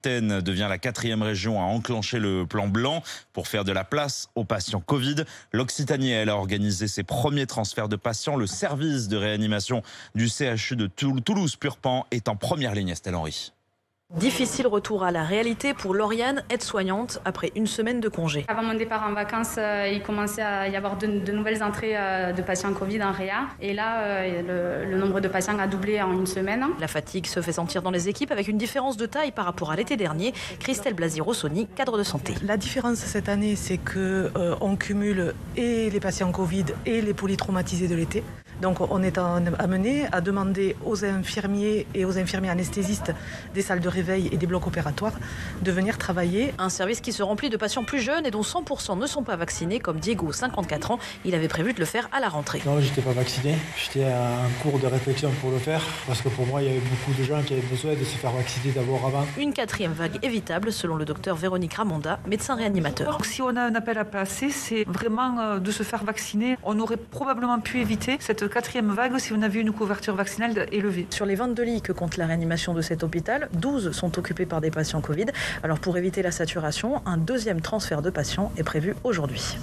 Nouvelle-Aquitaine devient la 4e région à enclencher le plan blanc pour faire de la place aux patients Covid. L'Occitanie, elle, a organisé ses premiers transferts de patients. Le service de réanimation du CHU de Toulouse-Purpan est en première ligne, Estelle Henry. Difficile retour à la réalité pour Lauriane, aide-soignante, après une semaine de congé. Avant mon départ en vacances, il commençait à y avoir de nouvelles entrées de patients Covid en réa. Et là, le nombre de patients a doublé en une semaine. La fatigue se fait sentir dans les équipes avec une différence de taille par rapport à l'été dernier. Christelle Blasi-Rossoni, cadre de santé. La différence cette année, c'est qu'on cumule et les patients Covid et les polytraumatisés de l'été. Donc on est amené à demander aux infirmiers et aux infirmiers anesthésistes des salles de réveil et des blocs opératoires de venir travailler. Un service qui se remplit de patients plus jeunes et dont 100% ne sont pas vaccinés, comme Diego, 54 ans. Il avait prévu de le faire à la rentrée. Non, j'étais pas vacciné. J'étais en cours de réflexion pour le faire parce que pour moi, il y avait beaucoup de gens qui avaient besoin de se faire vacciner d'abord avant. Une 4e vague évitable, selon le docteur Véronique Ramonda, médecin réanimateur. Si on a un appel à passer, c'est vraiment de se faire vacciner. On aurait probablement pu éviter cette 4e vague si on avait une couverture vaccinale élevée. Sur les 22 lits que compte la réanimation de cet hôpital, 12 sont occupés par des patients Covid. Alors pour éviter la saturation, un 2e transfert de patients est prévu aujourd'hui.